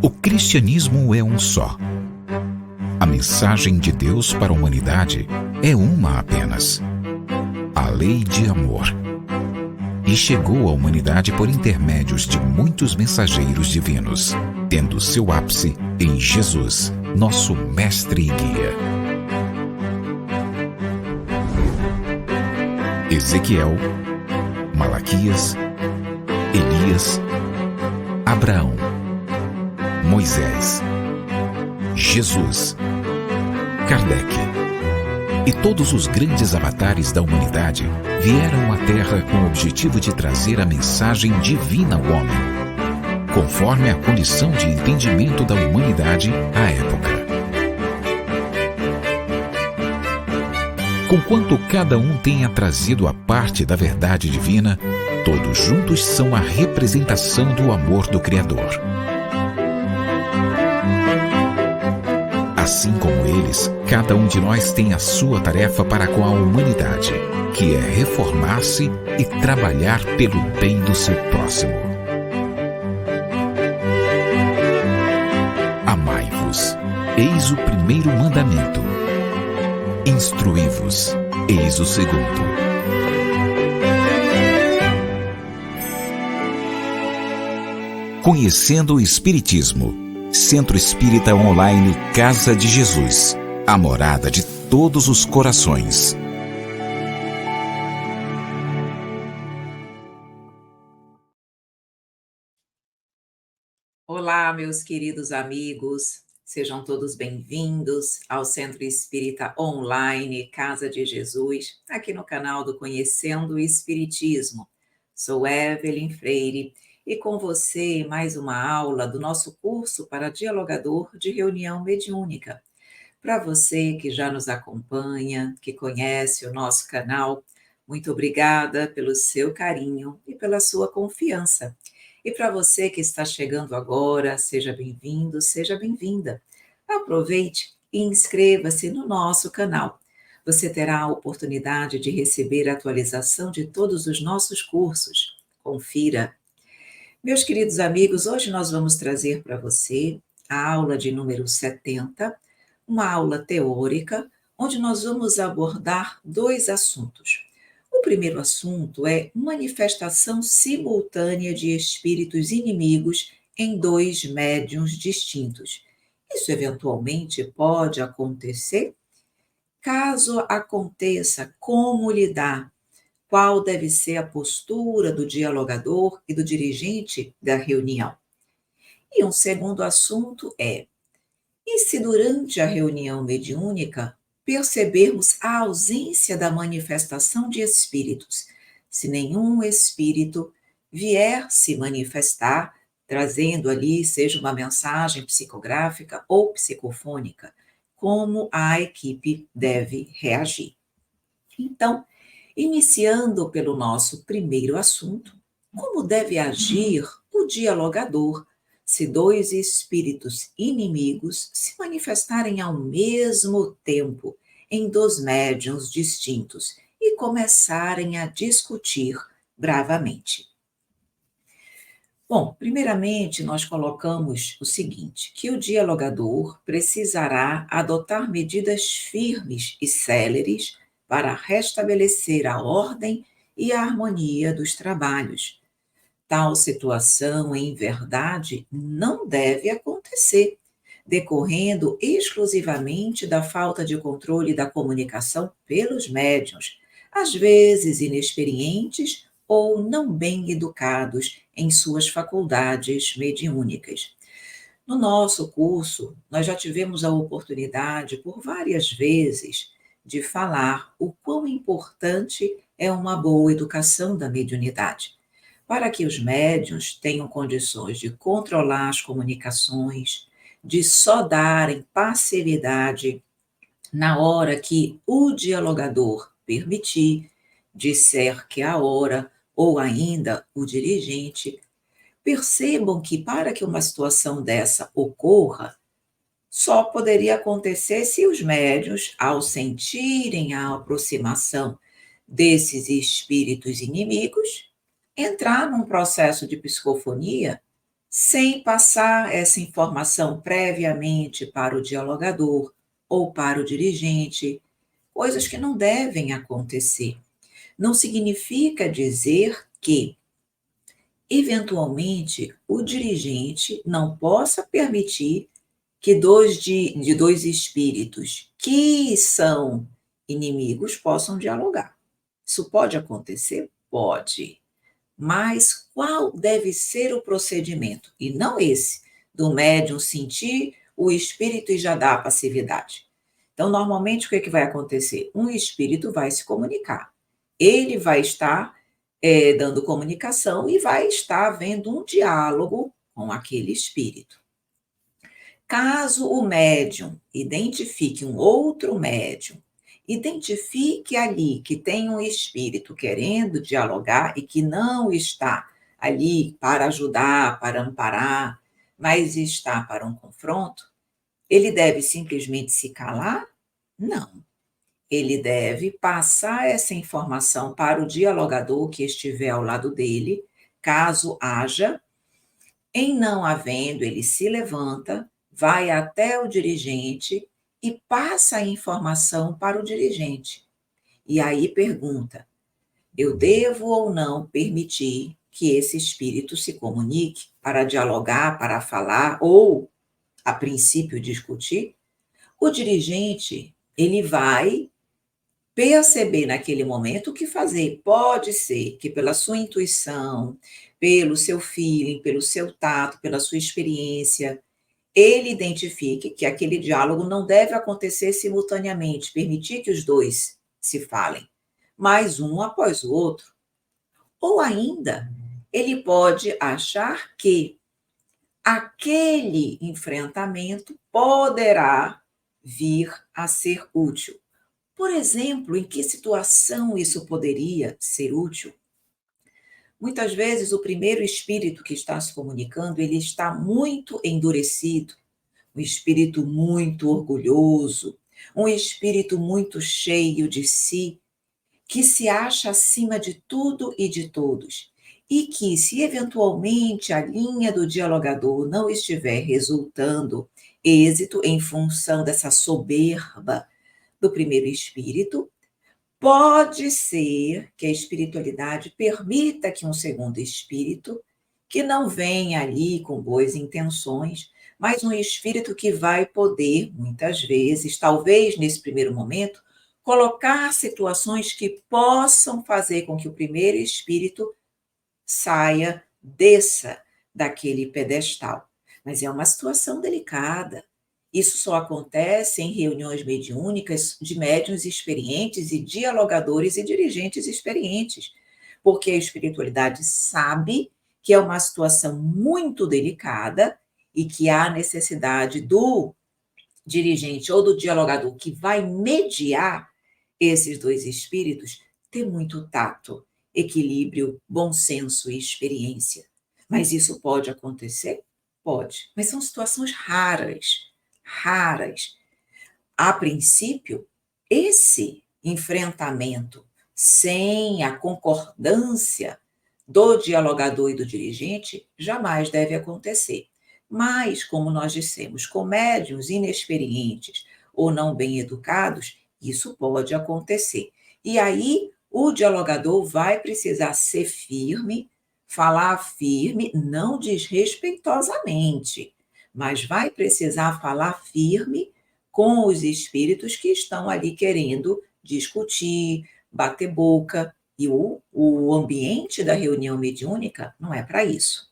O cristianismo é um só. A mensagem de Deus para a humanidade é uma apenas: a lei de amor. E chegou à humanidade por intermédios de muitos mensageiros divinos, tendo seu ápice em Jesus, nosso mestre e guia. Ezequiel, Malaquias, Elias, Abraão, Moisés, Jesus, Kardec e todos os grandes avatares da humanidade vieram à Terra com o objetivo de trazer a mensagem divina ao homem, conforme a condição de entendimento da humanidade à época. Conquanto cada um tenha trazido a parte da verdade divina, todos juntos são a representação do amor do Criador. Assim como eles, cada um de nós tem a sua tarefa para com a humanidade, que é reformar-se e trabalhar pelo bem do seu próximo. Amai-vos, eis o primeiro mandamento. Instruí-vos, eis o segundo. Conhecendo o Espiritismo. Centro Espírita Online Casa de Jesus, a morada de todos os corações. Olá, meus queridos amigos, sejam todos bem-vindos ao Centro Espírita Online Casa de Jesus, aqui no canal do Conhecendo o Espiritismo. Sou Evelyn Freire e com você mais uma aula do nosso curso para dialogador de reunião mediúnica. Para você que já nos acompanha, que conhece o nosso canal, muito obrigada pelo seu carinho e pela sua confiança. E para você que está chegando agora, seja bem-vindo, seja bem-vinda. Aproveite e inscreva-se no nosso canal. Você terá a oportunidade de receber a atualização de todos os nossos cursos. Confira. Meus queridos amigos, hoje nós vamos trazer para você a aula de número 70, uma aula teórica, onde nós vamos abordar dois assuntos. O primeiro assunto é manifestação simultânea de espíritos inimigos em dois médiuns distintos. Isso eventualmente pode acontecer? Caso aconteça, como lidar? Qual deve ser a postura do dialogador e do dirigente da reunião? E um segundo assunto é: e se durante a reunião mediúnica percebermos a ausência da manifestação de espíritos, se nenhum espírito vier se manifestar, trazendo ali, seja uma mensagem psicográfica ou psicofônica, como a equipe deve reagir? Então, iniciando pelo nosso primeiro assunto, como deve agir o dialogador se dois espíritos inimigos se manifestarem ao mesmo tempo em dois médiuns distintos e começarem a discutir bravamente? Bom, primeiramente nós colocamos o seguinte, que o dialogador precisará adotar medidas firmes e céleres para restabelecer a ordem e a harmonia dos trabalhos. Tal situação, em verdade, não deve acontecer, decorrendo exclusivamente da falta de controle da comunicação pelos médiuns, às vezes inexperientes ou não bem educados em suas faculdades mediúnicas. No nosso curso, nós já tivemos a oportunidade, por várias vezes, de falar o quão importante é uma boa educação da mediunidade, para que os médiuns tenham condições de controlar as comunicações, de só darem passividade na hora que o dialogador permitir, disser que é a hora, ou ainda o dirigente. Percebam que para que uma situação dessa ocorra, só poderia acontecer se os médiuns, ao sentirem a aproximação desses espíritos inimigos, entrar num processo de psicofonia, sem passar essa informação previamente para o dialogador ou para o dirigente, coisas que não devem acontecer. Não significa dizer que, eventualmente, o dirigente não possa permitir que de dois espíritos que são inimigos possam dialogar. Isso pode acontecer? Pode. Mas qual deve ser o procedimento? E não esse, do médium sentir o espírito e já dar a passividade. Então, normalmente, o que vai acontecer? Um espírito vai se comunicar. Ele vai estar dando comunicação e vai estar havendo um diálogo com aquele espírito. Caso o médium identifique um outro médium, identifique ali que tem um espírito querendo dialogar e que não está ali para ajudar, para amparar, mas está para um confronto, ele deve simplesmente se calar? Não. Ele deve passar essa informação para o dialogador que estiver ao lado dele, caso haja. Em não havendo, ele se levanta, vai até o dirigente e passa a informação para o dirigente. E aí pergunta: eu devo ou não permitir que esse espírito se comunique para dialogar, para falar ou, a princípio, discutir? O dirigente, ele vai perceber naquele momento o que fazer. Pode ser que pela sua intuição, pelo seu feeling, pelo seu tato, pela sua experiência, ele identifique que aquele diálogo não deve acontecer simultaneamente, permitir que os dois se falem, mas um após o outro. Ou ainda, ele pode achar que aquele enfrentamento poderá vir a ser útil. Por exemplo, em que situação isso poderia ser útil? Muitas vezes o primeiro espírito que está se comunicando, ele está muito endurecido, um espírito muito orgulhoso, um espírito muito cheio de si, que se acha acima de tudo e de todos. E que, se eventualmente a linha do dialogador não estiver resultando êxito em função dessa soberba do primeiro espírito, pode ser que a espiritualidade permita que um segundo espírito, que não venha ali com boas intenções, mas um espírito que vai poder, muitas vezes, talvez nesse primeiro momento, colocar situações que possam fazer com que o primeiro espírito saia, desça daquele pedestal. Mas é uma situação delicada. Isso só acontece em reuniões mediúnicas de médiuns experientes e dialogadores e dirigentes experientes, porque a espiritualidade sabe que é uma situação muito delicada e que há necessidade do dirigente ou do dialogador que vai mediar esses dois espíritos ter muito tato, equilíbrio, bom senso e experiência. Mas isso pode acontecer? Pode, mas são situações raras, raras. A princípio, esse enfrentamento sem a concordância do dialogador e do dirigente jamais deve acontecer. Mas, como nós dissemos, com médiuns inexperientes ou não bem educados, isso pode acontecer. E aí, o dialogador vai precisar ser firme, falar firme, não desrespeitosamente, mas vai precisar falar firme com os espíritos que estão ali querendo discutir, bater boca, e o ambiente da reunião mediúnica não é para isso.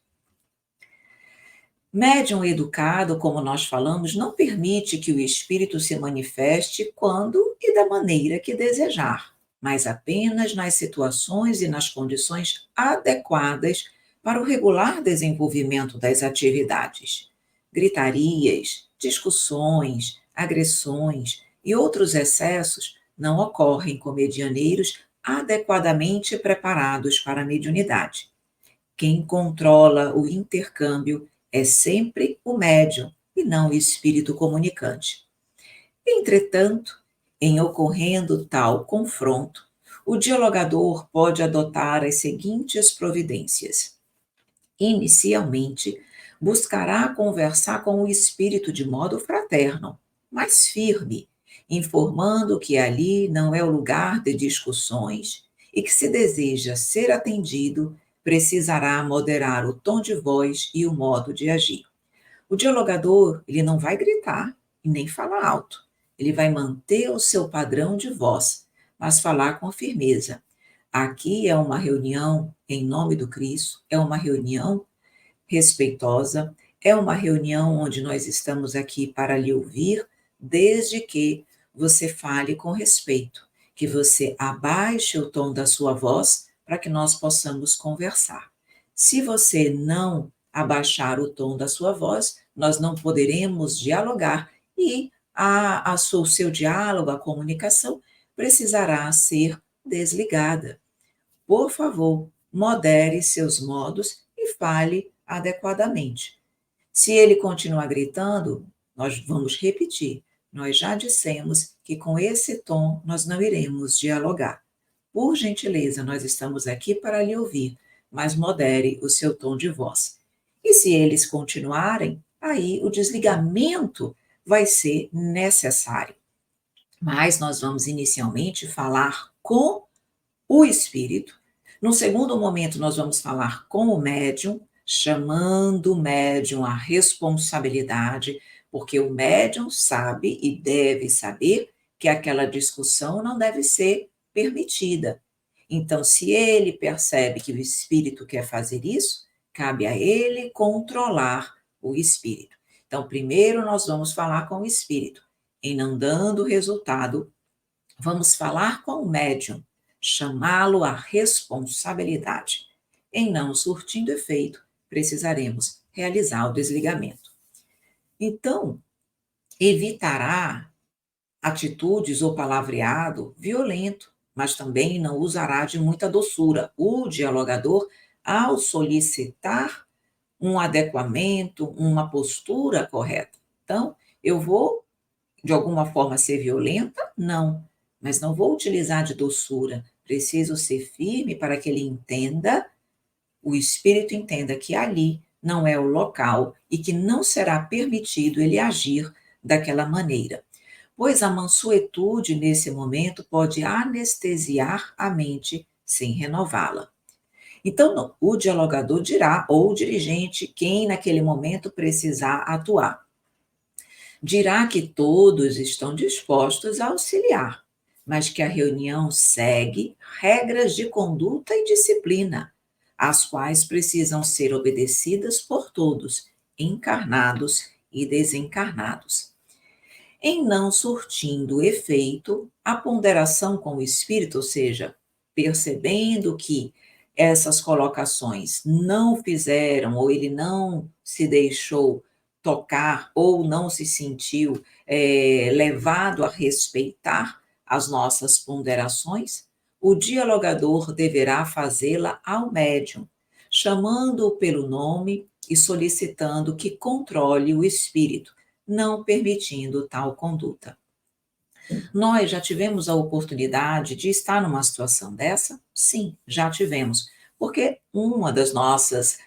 Médium educado, como nós falamos, não permite que o espírito se manifeste quando e da maneira que desejar, mas apenas nas situações e nas condições adequadas para o regular desenvolvimento das atividades. Gritarias, discussões, agressões e outros excessos não ocorrem com medianeiros adequadamente preparados para a mediunidade. Quem controla o intercâmbio é sempre o médium e não o espírito comunicante. Entretanto, em ocorrendo tal confronto, o dialogador pode adotar as seguintes providências. Inicialmente, buscará conversar com o espírito de modo fraterno, mas firme, informando que ali não é o lugar de discussões e que, se deseja ser atendido, precisará moderar o tom de voz e o modo de agir. O dialogador, ele não vai gritar e nem falar alto. Ele vai manter o seu padrão de voz, mas falar com firmeza. Aqui é uma reunião em nome do Cristo, é uma reunião respeitosa, é uma reunião onde nós estamos aqui para lhe ouvir, desde que você fale com respeito, que você abaixe o tom da sua voz para que nós possamos conversar. Se você não abaixar o tom da sua voz, nós não poderemos dialogar e o seu diálogo, a comunicação, precisará ser desligada. Por favor, modere seus modos e fale adequadamente. Se ele continuar gritando, nós vamos repetir. Nós já dissemos que com esse tom nós não iremos dialogar. Por gentileza, nós estamos aqui para lhe ouvir, mas modere o seu tom de voz. E se eles continuarem, aí o desligamento vai ser necessário. Mas nós vamos inicialmente falar com o espírito. No segundo momento, nós vamos falar com o médium, chamando o médium à responsabilidade, porque o médium sabe e deve saber que aquela discussão não deve ser permitida. Então, se ele percebe que o espírito quer fazer isso, cabe a ele controlar o espírito. Então, primeiro nós vamos falar com o espírito. Em não dando resultado, vamos falar com o médium, chamá-lo à responsabilidade. Em não surtindo efeito, precisaremos realizar o desligamento. Então, evitará atitudes ou palavreado violento, mas também não usará de muita doçura. O dialogador, ao solicitar um adequamento, uma postura correta. Então, eu vou, de alguma forma, ser violenta? Não, mas não vou utilizar de doçura. Preciso ser firme para que ele entenda, o espírito entenda que ali não é o local e que não será permitido ele agir daquela maneira. Pois a mansuetude, nesse momento, pode anestesiar a mente sem renová-la. Então, o dialogador dirá, ou o dirigente, quem naquele momento precisar atuar, dirá que todos estão dispostos a auxiliar, mas que a reunião segue regras de conduta e disciplina, as quais precisam ser obedecidas por todos, encarnados e desencarnados. Em não surtindo efeito, a ponderação com o espírito, ou seja, percebendo que essas colocações não fizeram, ou ele não se deixou tocar, ou não se sentiu levado a respeitar as nossas ponderações, o dialogador deverá fazê-la ao médium, chamando-o pelo nome e solicitando que controle o espírito, não permitindo tal conduta. Nós já tivemos a oportunidade de estar numa situação dessa? Sim, já tivemos, porque uma das nossas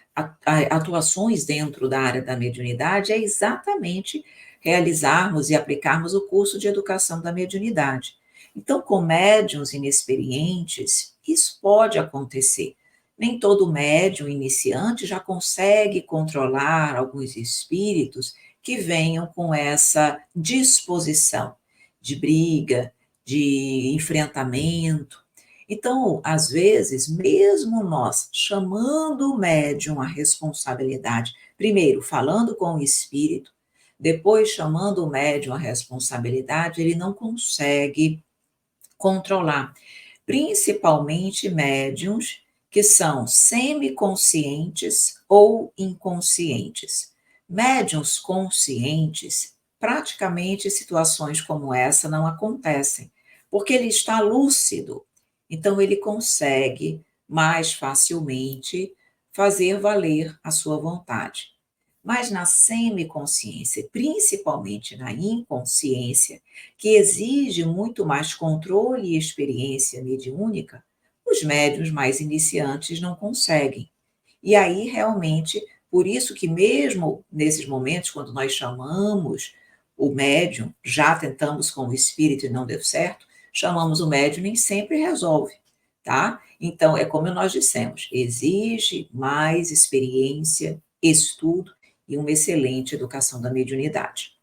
atuações dentro da área da mediunidade é exatamente realizarmos e aplicarmos o curso de educação da mediunidade. Então, com médiuns inexperientes, isso pode acontecer. Nem todo médium iniciante já consegue controlar alguns espíritos que venham com essa disposição de briga, de enfrentamento. Então, às vezes, mesmo nós chamando o médium à responsabilidade, primeiro falando com o espírito, depois chamando o médium à responsabilidade, ele não consegue controlar, principalmente médiums que são semiconscientes ou inconscientes. Médiuns conscientes, praticamente situações como essa não acontecem, porque ele está lúcido, então ele consegue mais facilmente fazer valer a sua vontade. Mas na semiconsciência, principalmente na inconsciência, que exige muito mais controle e experiência mediúnica, os médiuns mais iniciantes não conseguem. E aí, realmente, por isso que mesmo nesses momentos, quando nós chamamos o médium, já tentamos com o espírito e não deu certo, chamamos o médium, nem sempre resolve, tá? Então, é como nós dissemos, exige mais experiência, estudo e uma excelente educação da mediunidade.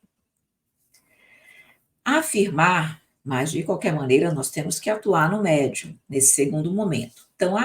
Afirmar, mas de qualquer maneira nós temos que atuar no médium, nesse segundo momento. Então,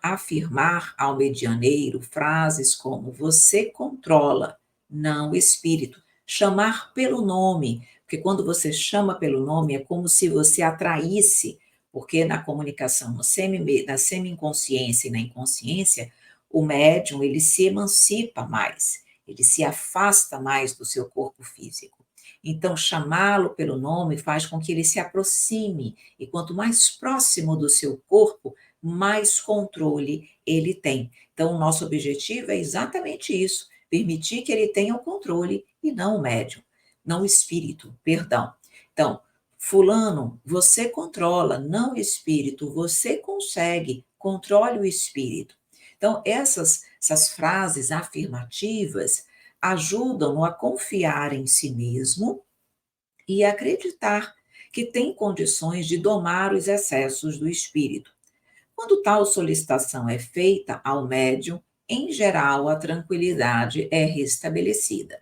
afirmar ao medianeiro frases como você controla, não o espírito. Chamar pelo nome, porque quando você chama pelo nome é como se você atraísse, porque na comunicação, na semi-inconsciência e na inconsciência, o médium ele se emancipa mais, ele se afasta mais do seu corpo físico. Então, chamá-lo pelo nome faz com que ele se aproxime, e quanto mais próximo do seu corpo, mais controle ele tem. Então, o nosso objetivo é exatamente isso: permitir que ele tenha o controle e não o médium, não o espírito, perdão. Então, Fulano, você controla, não o espírito, você consegue, controle o espírito. Então, essas frases afirmativas ajudam-no a confiar em si mesmo e acreditar que tem condições de domar os excessos do espírito. Quando tal solicitação é feita ao médium, em geral a tranquilidade é restabelecida.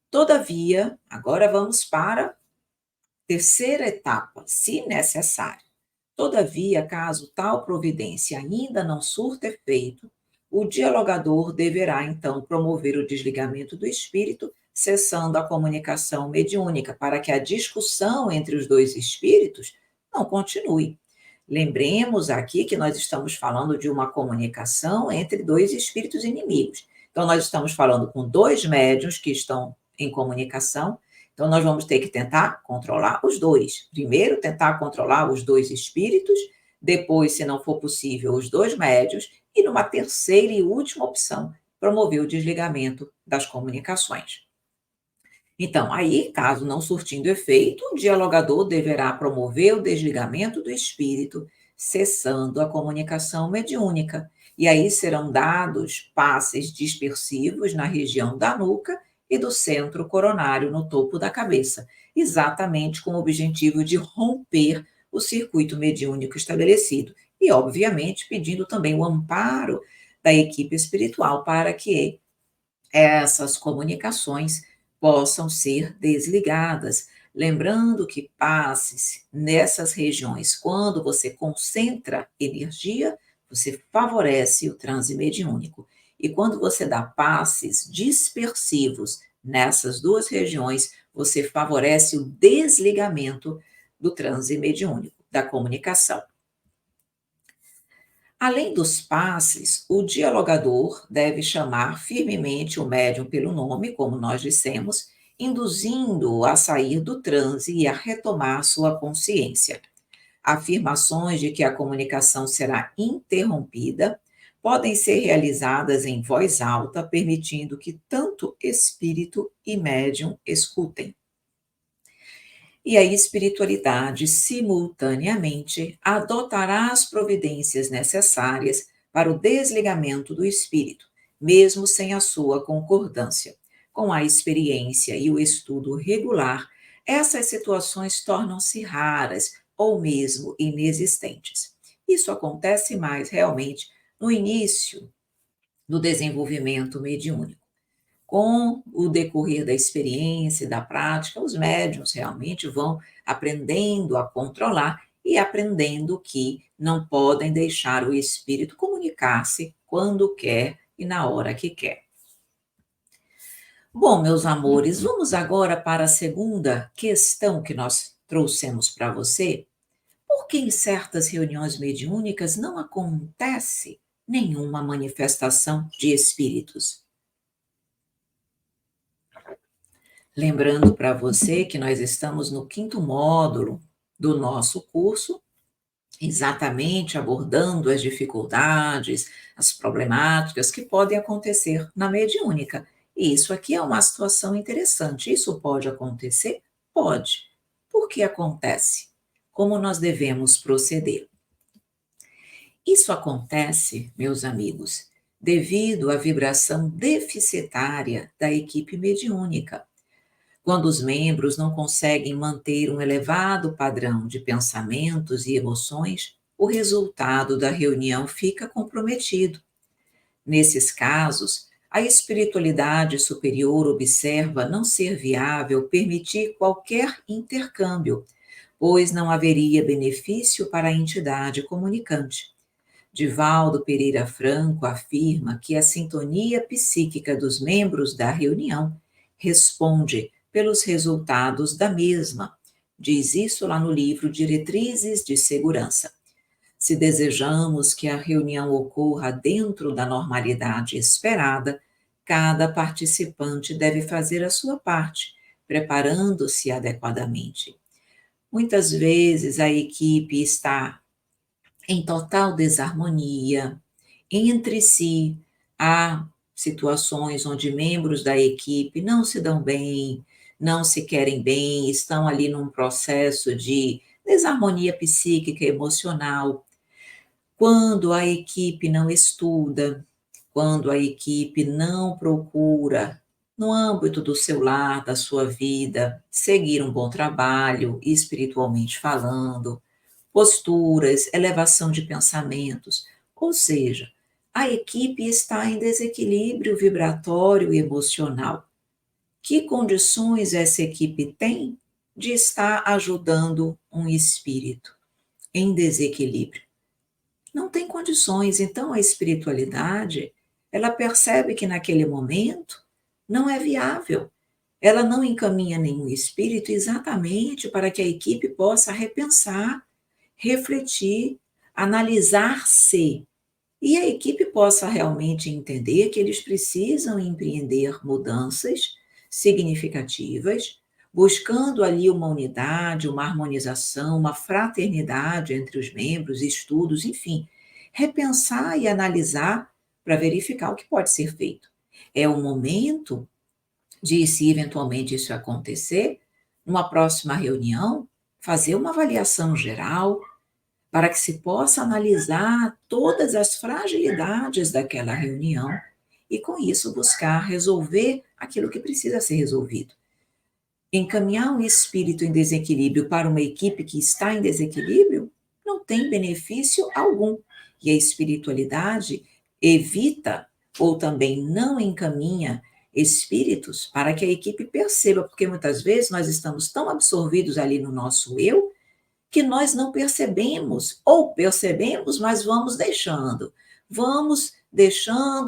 Todavia, agora vamos para a terceira etapa, se necessário. Todavia, caso tal providência ainda não surta efeito, o dialogador deverá então promover o desligamento do espírito, cessando a comunicação mediúnica, para que a discussão entre os dois espíritos não continue. Lembremos aqui que nós estamos falando de uma comunicação entre dois espíritos inimigos. Então, nós estamos falando com dois médiuns que estão em comunicação. Então, nós vamos ter que tentar controlar os dois. Primeiro, tentar controlar os dois espíritos, depois, se não for possível, os dois médios, e numa terceira e última opção, promover o desligamento das comunicações. Então, aí, caso não surtindo efeito, o dialogador deverá promover o desligamento do espírito, cessando a comunicação mediúnica. E aí serão dados passes dispersivos na região da nuca e do centro coronário no topo da cabeça, exatamente com o objetivo de romper o circuito mediúnico estabelecido e, obviamente, pedindo também o amparo da equipe espiritual para que essas comunicações possam ser desligadas. Lembrando que passes nessas regiões, quando você concentra energia, você favorece o transe mediúnico. E quando você dá passes dispersivos nessas duas regiões, você favorece o desligamento do transe mediúnico, da comunicação. Além dos passes, o dialogador deve chamar firmemente o médium pelo nome, como nós dissemos, induzindo-o a sair do transe e a retomar sua consciência. Afirmações de que a comunicação será interrompida podem ser realizadas em voz alta, permitindo que tanto espírito e médium escutem. E a espiritualidade, simultaneamente, adotará as providências necessárias para o desligamento do espírito, mesmo sem a sua concordância. Com a experiência e o estudo regular, essas situações tornam-se raras ou mesmo inexistentes. Isso acontece mais realmente no início do desenvolvimento mediúnico. Com o decorrer da experiência e da prática, os médiuns realmente vão aprendendo a controlar e aprendendo que não podem deixar o espírito comunicar-se quando quer e na hora que quer. Bom, meus amores, vamos agora para a segunda questão que nós trouxemos para você. Por que em certas reuniões mediúnicas não acontece nenhuma manifestação de espíritos? Lembrando para você que nós estamos no 5º módulo do nosso curso, exatamente abordando as dificuldades, as problemáticas que podem acontecer na mediúnica. E isso aqui é uma situação interessante. Isso pode acontecer? Pode. Por que acontece? Como nós devemos proceder? Isso acontece, meus amigos, devido à vibração deficitária da equipe mediúnica. Quando os membros não conseguem manter um elevado padrão de pensamentos e emoções, o resultado da reunião fica comprometido. Nesses casos, a espiritualidade superior observa não ser viável permitir qualquer intercâmbio, pois não haveria benefício para a entidade comunicante. Divaldo Pereira Franco afirma que a sintonia psíquica dos membros da reunião responde pelos resultados da mesma. Diz isso lá no livro Diretrizes de Segurança. Se desejamos que a reunião ocorra dentro da normalidade esperada, cada participante deve fazer a sua parte, preparando-se adequadamente. Muitas vezes a equipe está em total desarmonia entre si. Há situações onde membros da equipe não se dão bem, não se querem bem, estão ali num processo de desarmonia psíquica e emocional. Quando a equipe não estuda, quando a equipe não procura, no âmbito do seu lar, da sua vida, seguir um bom trabalho, espiritualmente falando, posturas, elevação de pensamentos, ou seja, a equipe está em desequilíbrio vibratório e emocional. Que condições essa equipe tem de estar ajudando um espírito em desequilíbrio? Não tem condições. Então, a espiritualidade, ela percebe que naquele momento não é viável. Ela não encaminha nenhum espírito exatamente para que a equipe possa repensar, refletir, analisar-se e a equipe possa realmente entender que eles precisam empreender mudanças significativas, buscando ali uma unidade, uma harmonização, uma fraternidade entre os membros, estudos, enfim, repensar e analisar para verificar o que pode ser feito. É o momento de, se eventualmente isso acontecer, numa próxima reunião, fazer uma avaliação geral para que se possa analisar todas as fragilidades daquela reunião e, com isso, buscar resolver aquilo que precisa ser resolvido. Encaminhar um espírito em desequilíbrio para uma equipe que está em desequilíbrio não tem benefício algum. E a espiritualidade evita ou também não encaminha espíritos para que a equipe perceba, porque muitas vezes nós estamos tão absorvidos ali no nosso eu que nós não percebemos, ou percebemos, mas vamos deixando,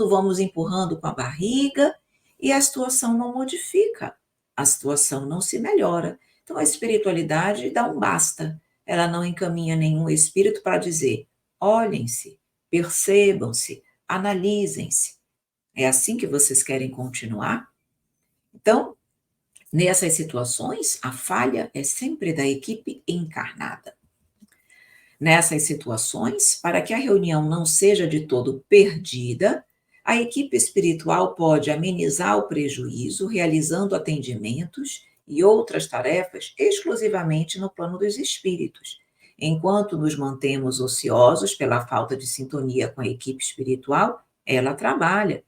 vamos empurrando com a barriga e a situação não modifica, a situação não se melhora. Então a espiritualidade dá um basta, ela não encaminha nenhum espírito para dizer, olhem-se, percebam-se, analisem-se. É assim que vocês querem continuar? Então, nessas situações, a falha é sempre da equipe encarnada. Nessas situações, para que a reunião não seja de todo perdida, a equipe espiritual pode amenizar o prejuízo realizando atendimentos e outras tarefas exclusivamente no plano dos espíritos, enquanto nos mantemos ociosos pela falta de sintonia com a equipe espiritual, ela trabalha.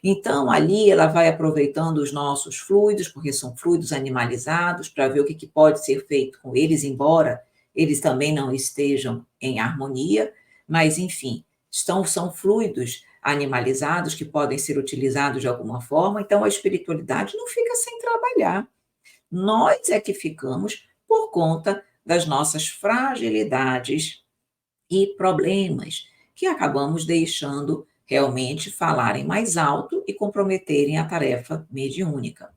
Então, ali ela vai aproveitando os nossos fluidos, porque são fluidos animalizados, para ver o que pode ser feito com eles, embora eles também não estejam em harmonia, mas, enfim, são fluidos animalizados que podem ser utilizados de alguma forma, então a espiritualidade não fica sem trabalhar. Nós é que ficamos por conta das nossas fragilidades e problemas, que acabamos deixando realmente falarem mais alto e comprometerem a tarefa mediúnica.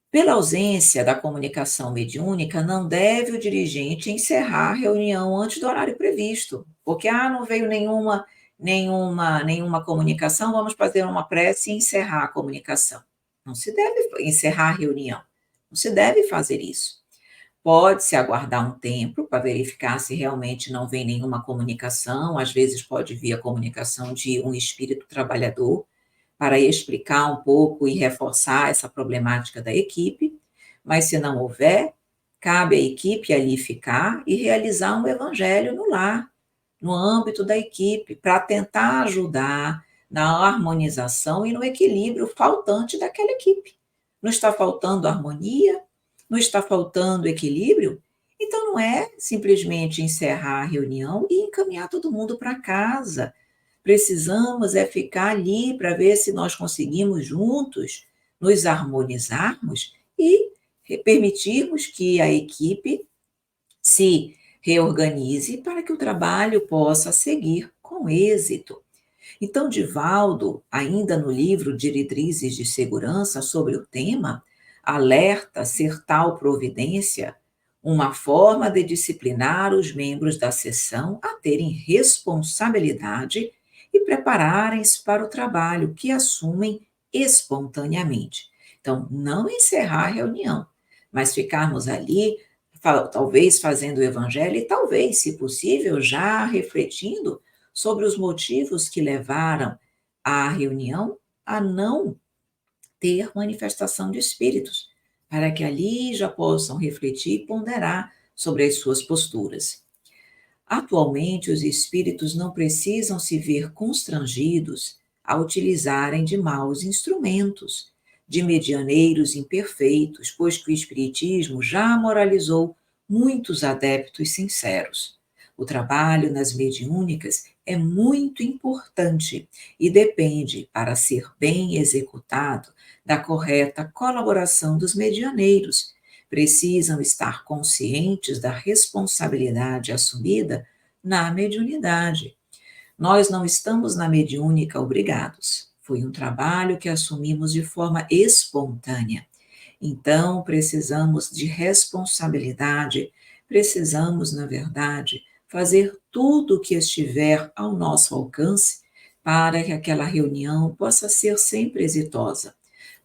Pela ausência da comunicação mediúnica, não deve o dirigente encerrar a reunião antes do horário previsto, porque não veio nenhuma comunicação, vamos fazer uma prece e encerrar a comunicação. Não se deve encerrar a reunião, não se deve fazer isso. Pode-se aguardar um tempo para verificar se realmente não vem nenhuma comunicação, às vezes pode vir a comunicação de um espírito trabalhador, para explicar um pouco e reforçar essa problemática da equipe, mas se não houver, cabe à equipe ali ficar e realizar um evangelho no lar, no âmbito da equipe, para tentar ajudar na harmonização e no equilíbrio faltante daquela equipe. Não está faltando harmonia? Não está faltando equilíbrio? Então não é simplesmente encerrar a reunião e encaminhar todo mundo para casa. Precisamos é ficar ali para ver se nós conseguimos juntos nos harmonizarmos e permitirmos que a equipe se reorganize para que o trabalho possa seguir com êxito. Então, Divaldo, ainda no livro Diretrizes de Segurança sobre o tema, alerta ser tal providência uma forma de disciplinar os membros da sessão a terem responsabilidade e prepararem-se para o trabalho que assumem espontaneamente. Então, não encerrar a reunião, mas ficarmos ali, talvez fazendo o evangelho e talvez, se possível, já refletindo sobre os motivos que levaram a reunião a não ter manifestação de espíritos, para que ali já possam refletir e ponderar sobre as suas posturas. Atualmente, os espíritos não precisam se ver constrangidos a utilizarem de maus instrumentos, de medianeiros imperfeitos, pois que o espiritismo já moralizou muitos adeptos sinceros. O trabalho nas mediúnicas é muito importante e depende, para ser bem executado, da correta colaboração dos medianeiros. Precisam estar conscientes da responsabilidade assumida na mediunidade. Nós não estamos na mediúnica obrigados. Foi um trabalho que assumimos de forma espontânea. Então, precisamos de responsabilidade, precisamos, na verdade, fazer tudo o que estiver ao nosso alcance para que aquela reunião possa ser sempre exitosa.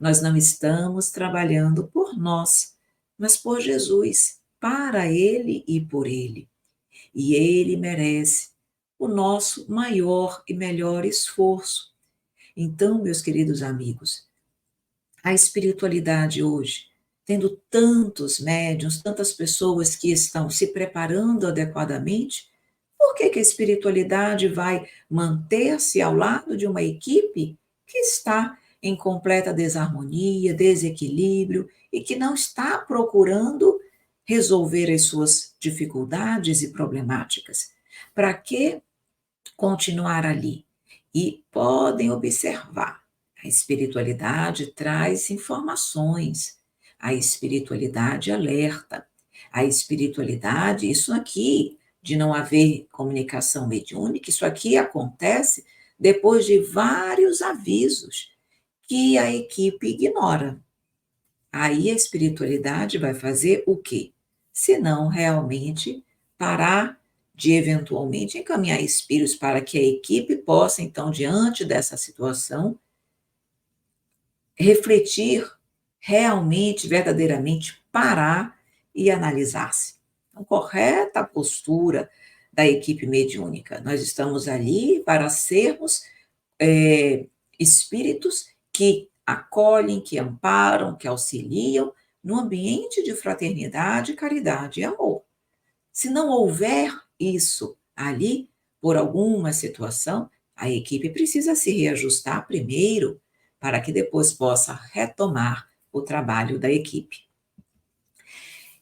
Nós não estamos trabalhando por nós, mas por Jesus, para Ele e por Ele. E Ele merece o nosso maior e melhor esforço. Então, meus queridos amigos, a espiritualidade hoje, tendo tantos médiuns, tantas pessoas que estão se preparando adequadamente, por que que a espiritualidade vai manter-se ao lado de uma equipe que está em completa desarmonia, desequilíbrio e que não está procurando resolver as suas dificuldades e problemáticas? Para que continuar ali? E podem observar, a espiritualidade traz informações, a espiritualidade alerta, a espiritualidade, isso aqui, de não haver comunicação mediúnica, isso aqui acontece depois de vários avisos que a equipe ignora. Aí a espiritualidade vai fazer o quê? Se não realmente parar de eventualmente encaminhar espíritos para que a equipe possa, então, diante dessa situação, refletir realmente, verdadeiramente, parar e analisar-se. Então, correta postura da equipe mediúnica. Nós estamos ali para sermos espíritos que acolhem, que amparam, que auxiliam no ambiente de fraternidade, caridade e amor. Se não houver isso ali, por alguma situação, a equipe precisa se reajustar primeiro, para que depois possa retomar o trabalho da equipe.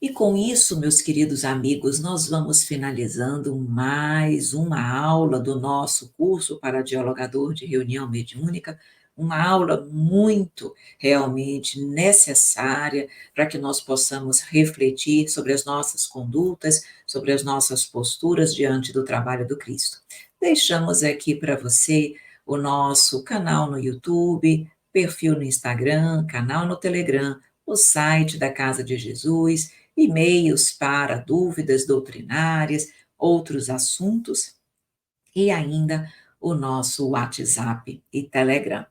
E com isso, meus queridos amigos, nós vamos finalizando mais uma aula do nosso curso para dialogador de reunião mediúnica, uma aula muito realmente necessária para que nós possamos refletir sobre as nossas condutas, sobre as nossas posturas diante do trabalho do Cristo. Deixamos aqui para você o nosso canal no YouTube, perfil no Instagram, canal no Telegram, o site da Casa de Jesus, e-mails para dúvidas doutrinárias, outros assuntos e ainda o nosso WhatsApp e Telegram.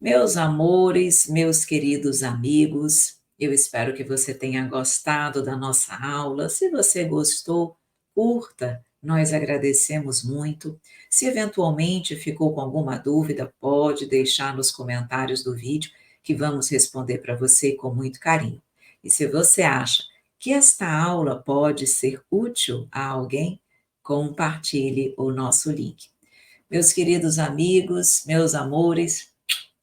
Meus amores, meus queridos amigos, eu espero que você tenha gostado da nossa aula. Se você gostou, curta, nós agradecemos muito. Se eventualmente ficou com alguma dúvida, pode deixar nos comentários do vídeo que vamos responder para você com muito carinho. E se você acha que esta aula pode ser útil a alguém, compartilhe o nosso link. Meus queridos amigos, meus amores,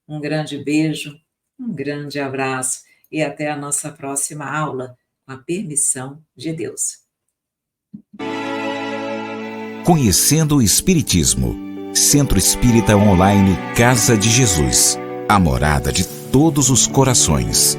um grande beijo, um grande abraço e até a nossa próxima aula, com a permissão de Deus. Conhecendo o Espiritismo. Centro Espírita Online Casa de Jesus. A morada de todos os corações.